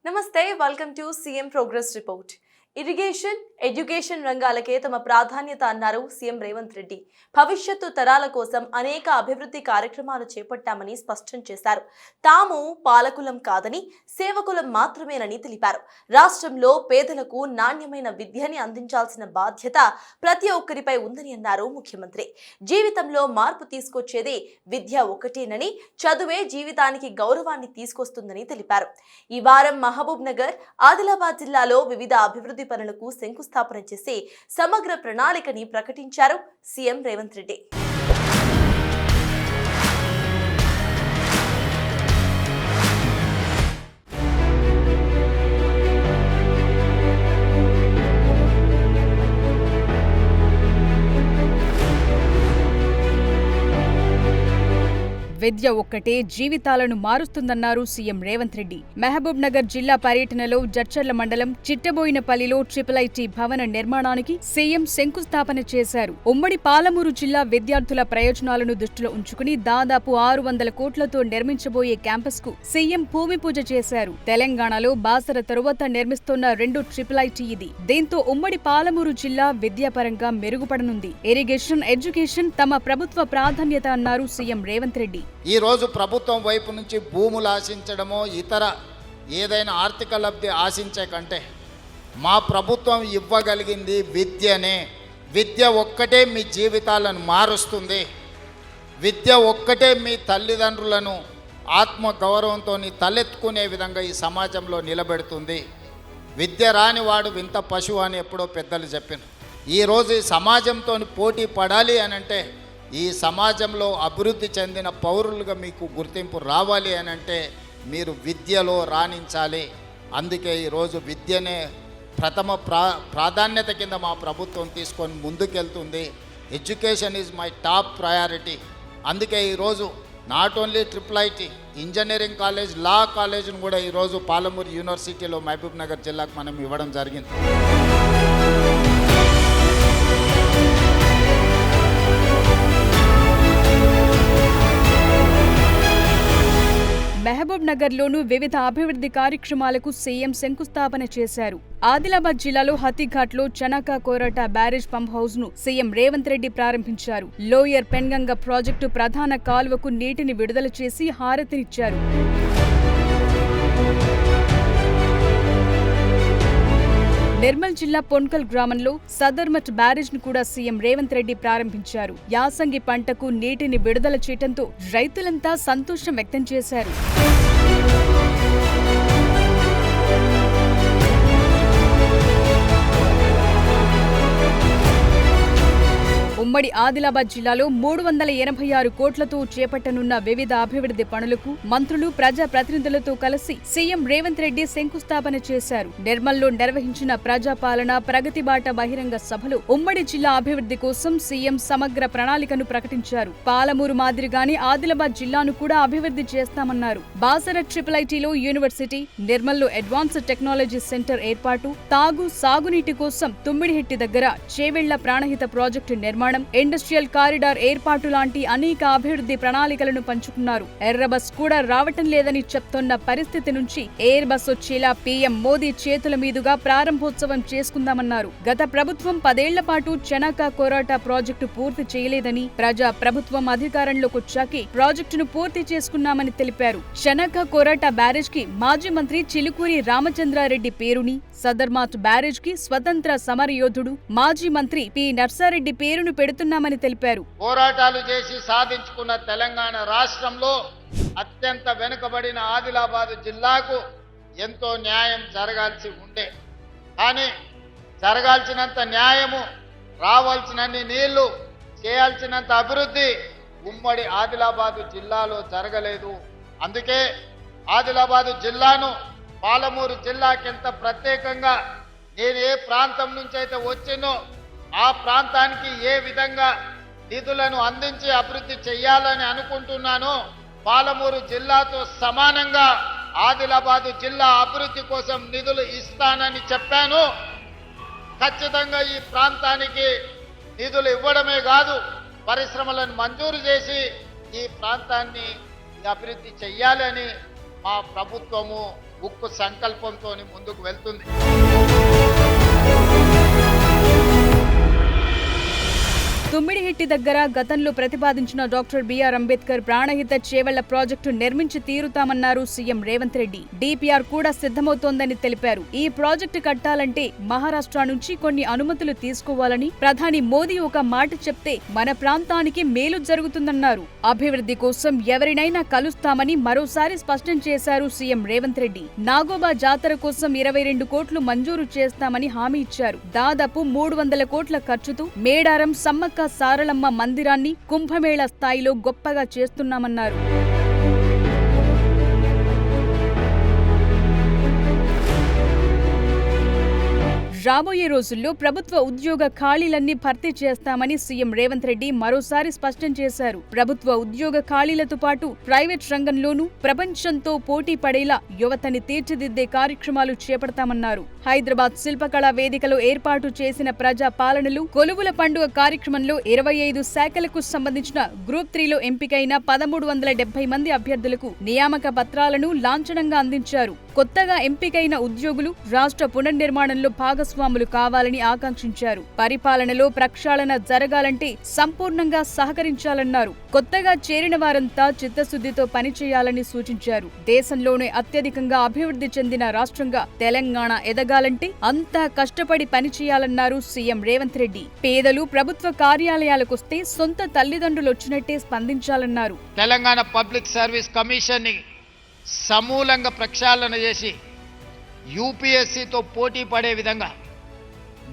నమస్తే welcome to CM progress report. Irrigation, education రంగాలకే తమ ప్రాధాన్యత అన్నారు సీఎం రేవంత్ రెడ్డి. భవిష్యత్తు తరాల కోసం అనేక అభివృద్ధి కార్యక్రమాలు చేపట్టామని స్పష్టం చేశారు. తాము పాలకులం కాదని, సేవకులం మాత్రమేనని తెలిపారు. రాష్ట్రంలో పేదలకు నాణ్యమైన విద్యని అందించాల్సిన బాధ్యత ప్రతి ఒక్కరిపై ఉందని అన్నారు ముఖ్యమంత్రి. జీవితంలో మార్పు తీసుకొచ్చేది విద్య ఒక్కటేనని, చదువే జీవితానికి గౌరవాన్ని తీసుకొస్తుందని తెలిపారు. ఈ వారం మహబూబ్ నగర్, ఆదిలాబాద్ జిల్లాలో వివిధ అభివృద్ధి పనులకు శంకుస్థాపన చేసి సమగ్ర ప్రణాళికని ప్రకటించారు సీఎం రేవంత్ రెడ్డి. విద్య ఒక్కటే జీవితాలను మారుస్తుందన్నారు సీఎం రేవంత్ రెడ్డి. మహబూబ్ నగర్ జిల్లా పర్యటనలో జడ్చర్ల మండలం చిట్టబోయినపల్లిలో ఐఐటి భవన నిర్మాణానికి సీఎం శంకుస్థాపన చేశారు. ఉమ్మడి పాలమూరు జిల్లా విద్యార్థుల ప్రయోజనాలను దృష్టిలో ఉంచుకుని దాదాపు 600 కోట్లతో నిర్మించబోయే క్యాంపస్ కు సీఎం భూమి పూజ చేశారు. తెలంగాణలో బాసర తరువాత నిర్మిస్తున్న 2 ఐఐటి ఇది. దీంతో ఉమ్మడి పాలమూరు జిల్లా విద్యాపరంగా మెరుగుపడనుంది. ఇరిగేషన్, ఎడ్యుకేషన్ తమ ప్రభుత్వ ప్రాధాన్యత అన్నారు సీఎం రేవంత్ రెడ్డి. ఈరోజు ప్రభుత్వం వైపు నుంచి భూములు ఆశించడమో ఇతర ఏదైనా ఆర్థిక లబ్ధి ఆశించే కంటే మా ప్రభుత్వం ఇవ్వగలిగింది విద్యనే. విద్య ఒక్కటే మీ జీవితాలను మారుస్తుంది. విద్య ఒక్కటే మీ తల్లిదండ్రులను ఆత్మగౌరవంతో తలెత్తుకునే విధంగా ఈ సమాజంలో నిలబెడుతుంది. విద్య రానివాడు వింత పశువు అని ఎప్పుడో పెద్దలు చెప్పారు. ఈరోజు ఈ సమాజంతో పోటీ పడాలి అని అంటే, ఈ సమాజంలో అభివృద్ధి చెందిన పౌరులుగా మీకు గుర్తింపు రావాలి అని అంటే మీరు విద్యలో రాణించాలి. అందుకే ఈరోజు విద్యనే ప్రథమ ప్రాధాన్యత కింద మా ప్రభుత్వం తీసుకొని ముందుకెళ్తుంది. Education is my top priority. అందుకే ఈరోజు not only IIT, engineering college, law కాలేజ్ను కూడా ఈరోజు పాలమూరు యూనివర్సిటీలో మహబూబ్ నగర్ జిల్లాకు మనం ఇవ్వడం జరిగింది. మహబూబ్ నగర్లోనూ వివిధ అభివృద్ధి కార్యక్రమాలకు సీఎం శంకుస్థాపన చేశారు. ఆదిలాబాద్ జిల్లాలో హతీఘాట్లో చనకా కోరట బ్యారేజ్ పంప్ హౌస్ ను సీఎం రేవంత్ రెడ్డి ప్రారంభించారు. లోయర్ పెన్గంగ ప్రాజెక్టు ప్రధాన కాలువకు నీటిని విడుదల చేసి హారతినిచ్చారు. నిర్మల్ జిల్లా పొన్కల్ గ్రామంలో సదర్మట్ బ్యారేజ్ ను కూడా సీఎం రేవంత్ రెడ్డి ప్రారంభించారు. యాసంగి పంటకు నీటిని విడుదల చేయడంతో రైతులంతా సంతోషం వ్యక్తం చేశారు. ఉమ్మడి ఆదిలాబాద్ జిల్లాలో 386 కోట్లతో చేపట్టనున్న వివిధ అభివృద్ధి పనులకు మంత్రులు, ప్రజా ప్రతినిధులతో కలిసి సీఎం రేవంత్ రెడ్డి శంకుస్థాపన చేశారు. నిర్మల్లో నిర్వహించిన ప్రజాపాలన ప్రగతి బాట బహిరంగ సభలో ఉమ్మడి జిల్లా అభివృద్ధి కోసం సీఎం సమగ్ర ప్రణాళికను ప్రకటించారు. పాలమూరు మాదిరిగానే ఆదిలాబాద్ జిల్లాను కూడా అభివృద్ధి చేస్తామన్నారు. బాసర ఐఐటిలో యూనివర్సిటీ, నిర్మల్లో అడ్వాన్స్డ్ టెక్నాలజీ సెంటర్ ఏర్పాటు, తాగు, సాగునీటి కోసం తుమ్మిడిహెట్టి దగ్గర చేవెళ్ల ప్రాణహిత ప్రాజెక్టు నిర్మాణం, ఇండస్ట్రియల్ కారిడార్ ఏర్పాటు లాంటి అనేక అభివృద్ధి ప్రణాళికలను పంచుకున్నారు. ఎర్ర బస్ కూడా రావటం లేదని చెప్తున్న పరిస్థితి నుంచి ఎయిర్ బస్ వచ్చేలా పీఎం మోదీ చేతుల మీదుగా ప్రారంభోత్సవం చేసుకుందామన్నారు. గత ప్రభుత్వం 10 ఏళ్ల పాటు చనకా కోరాట ప్రాజెక్టు పూర్తి చేయలేదని, ప్రజా ప్రభుత్వం అధికారంలోకి వచ్చాకే ప్రాజెక్టును పూర్తి చేసుకున్నామని తెలిపారు. చనకా కోరాట బ్యారేజ్ కి మాజీ మంత్రి చిలుకూరి రామచంద్రారెడ్డి పేరుని, సదర్మాట్ బ్యారేజ్ కి స్వతంత్ర సమరయోధుడు మాజీ మంత్రి పి నర్సారెడ్డి పేరును పెడుతున్నామని తెలిపారు. పోరాటాలు చేసి సాధించుకున్న తెలంగాణ రాష్ట్రంలో అత్యంత వెనుకబడిన ఆదిలాబాద్ జిల్లాకు ఎంతో న్యాయం జరగాల్సి ఉండే, కానీ జరగాల్సినంత న్యాయము, రావాల్సినన్ని నీళ్లు, చేయాల్సినంత అభివృద్ధి ఉమ్మడి ఆదిలాబాద్ జిల్లాలో జరగలేదు. అందుకే ఆదిలాబాద్ జిల్లాను పాలమూరు జిల్లాకెంత ప్రత్యేకంగా నేను ఏ ప్రాంతం నుంచి అయితే వచ్చినో ఆ ప్రాంతానికి ఏ విధంగా నిధులను అందించి అభివృద్ధి చెయ్యాలని అనుకుంటున్నానో, పాలమూరు జిల్లాతో సమానంగా ఆదిలాబాద్ జిల్లా అభివృద్ధి కోసం నిధులు ఇస్తానని చెప్పాను. ఖచ్చితంగా ఈ ప్రాంతానికి నిధులు ఇవ్వడమే కాదు, పరిశ్రమలను మంజూరు చేసి ఈ ప్రాంతాన్ని అభివృద్ధి చెయ్యాలని మా ప్రభుత్వము ఉక్కు సంకల్పంతో ముందుకు వెళ్తుంది. తుమ్మిడిహిట్టి దగ్గర గతంలో ప్రతిపాదించిన doctor BR Ambedkar Pranahita Chevella project నిర్మించి తీరుతామన్నారు సీఎం రేవంత్ రెడ్డి. డిపిఆర్ కూడా సిద్ధమవుతోందని తెలిపారు. ఈ ప్రాజెక్టు కట్టాలంటే మహారాష్ట్ర నుంచి కొన్ని అనుమతులు తీసుకోవాలని ప్రధాని మోదీ ఒక మాట చెప్తే మన ప్రాంతానికి మేలు జరుగుతుందన్నారు. అభివృద్ధి కోసం ఎవరినైనా కలుస్తామని మరోసారి స్పష్టం చేశారు సీఎం రేవంత్ రెడ్డి. నాగోబా జాతర కోసం 22 కోట్లు మంజూరు చేస్తామని హామీ ఇచ్చారు. దాదాపు 300 కోట్ల ఖర్చుతో మేడారం సమ్మక్క సారలమ్మ మందిరాన్ని కుంభమేళా స్థాయిలో గొప్పగా చేస్తున్నామన్నారు. రాబోయే రోజుల్లో ప్రభుత్వ ఉద్యోగ ఖాళీలన్నీ భర్తీ చేస్తామని సీఎం రేవంత్ రెడ్డి మరోసారి స్పష్టం చేశారు. ప్రభుత్వ ఉద్యోగ ఖాళీలతో పాటు ప్రైవేట్ రంగంలోనూ ప్రపంచంతో పోటీ పడేలా యువతని తీర్చిదిద్దే కార్యక్రమాలు చేపడతామన్నారు. హైదరాబాద్ శిల్పకళా వేదికలో ఏర్పాటు చేసిన ప్రజా పాలనలు కొలువుల పండుగ కార్యక్రమంలో 25 శాఖలకు సంబంధించిన గ్రూప్ 3లో ఎంపికైన 1370 మంది అభ్యర్థులకు నియామక పత్రాలను లాంఛనంగా అందించారు. కొత్తగా ఎంపికైన ఉద్యోగులు రాష్ట్ర పునర్నిర్మాణంలో భాగస్వాములు కావాలని ఆకాంక్షించారు. పరిపాలనలో ప్రక్షాళన జరగాలంటే సంపూర్ణంగా సహకరించాలన్నారు. కొత్తగా చేరిన వారంతా చిత్తశుద్ధితో పనిచేయాలని సూచించారు. దేశంలోనే అత్యధికంగా అభివృద్ధి చెందిన రాష్ట్రంగా తెలంగాణ ఎదగాలంటే అంతా కష్టపడి పనిచేయాలన్నారు సీఎం రేవంత్ రెడ్డి. పేదలు ప్రభుత్వ కార్యాలయాలకొస్తే సొంత తల్లిదండ్రులు వచ్చినట్టే స్పందించాలన్నారు. తెలంగాణ పబ్లిక్ సర్వీస్ కమిషన్ ని సమూలంగా ప్రక్షాళన చేసి యూపీఎస్సీతో పోటీ పడే విధంగా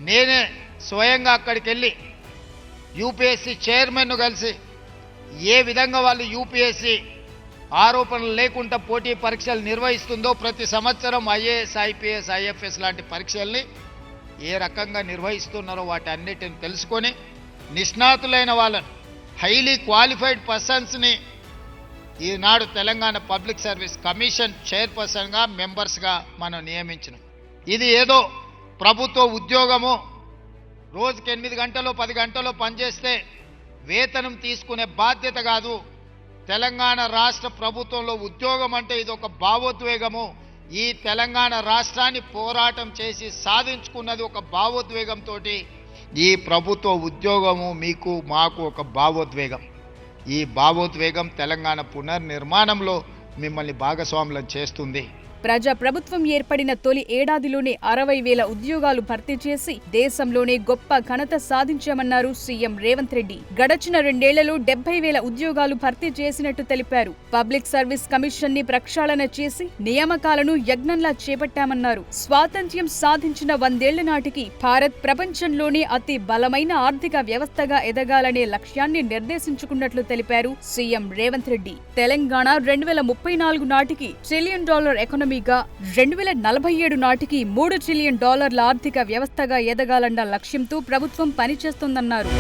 నేనే స్వయంగా అక్కడికి వెళ్ళి యూపీఎస్సీ చైర్మన్ను కలిసి ఏ విధంగా వాళ్ళు యూపీఎస్సీ ఆరోపణలు లేకుండా పోటీ పరీక్షలు నిర్వహిస్తుందో, ప్రతి సంవత్సరం ఐఏఎస్, ఐపీఎస్, ఐఎఫ్ఎస్ లాంటి పరీక్షల్ని ఏ రకంగా నిర్వహిస్తున్నారో వాటి అన్నిటిని తెలుసుకొని నిష్ణాతులైన వాళ్ళను, హైలీ క్వాలిఫైడ్ పర్సన్స్ని ఈనాడు తెలంగాణ పబ్లిక్ సర్వీస్ కమిషన్ చైర్పర్సన్గా, మెంబర్స్గా మనం నియమించినాం. ఇది ఏదో ప్రభుత్వ ఉద్యోగము రోజుకి 8 గంటలో 10 గంటలో పనిచేస్తే వేతనం తీసుకునే బాధ్యత కాదు. తెలంగాణ రాష్ట్ర ప్రభుత్వంలో ఉద్యోగం అంటే ఇది ఒక భావోద్వేగము. ఈ తెలంగాణ రాష్ట్రాన్ని పోరాటం చేసి సాధించుకున్నది ఒక భావోద్వేగంతో. ఈ ప్రభుత్వ ఉద్యోగము మీకు మాకు ఒక భావోద్వేగం. ఈ భావోద్వేగం తెలంగాణ పునర్నిర్మాణంలో మిమ్మల్ని భాగస్వాములను చేస్తుంది. ప్రజా ప్రభుత్వం ఏర్పడిన తొలి ఏడాదిలోనే 60,000 ఉద్యోగాలు భర్తీ చేసి దేశంలోనే గొప్ప ఘనత సాధించామన్నారు సీఎం రేవంత్ రెడ్డి. గడచిన 2 ఏళ్లలో 70,000 ఉద్యోగాలు భర్తీ చేసినట్టు తెలిపారు. పబ్లిక్ సర్వీస్ కమిషన్ ని ప్రక్షాళన చేసి నియామకాలను యజ్ఞంలా చేపట్టామన్నారు. స్వాతంత్ర్యం సాధించిన 100 ఏళ్ల నాటికి భారత్ ప్రపంచంలోనే అతి బలమైన ఆర్థిక వ్యవస్థగా ఎదగాలనే లక్ష్యాన్ని నిర్దేశించుకున్నట్లు తెలిపారు సీఎం రేవంత్ రెడ్డి. తెలంగాణ 2034 నాటికి $1 ట్రిలియన్ ఎకానమీగా, 2047 నాటికి $3 ట్రిలియన్ ఆర్థిక వ్యవస్థగా ఎదగాలన్న లక్ష్యంతో ప్రభుత్వం పనిచేస్తోందన్నారు.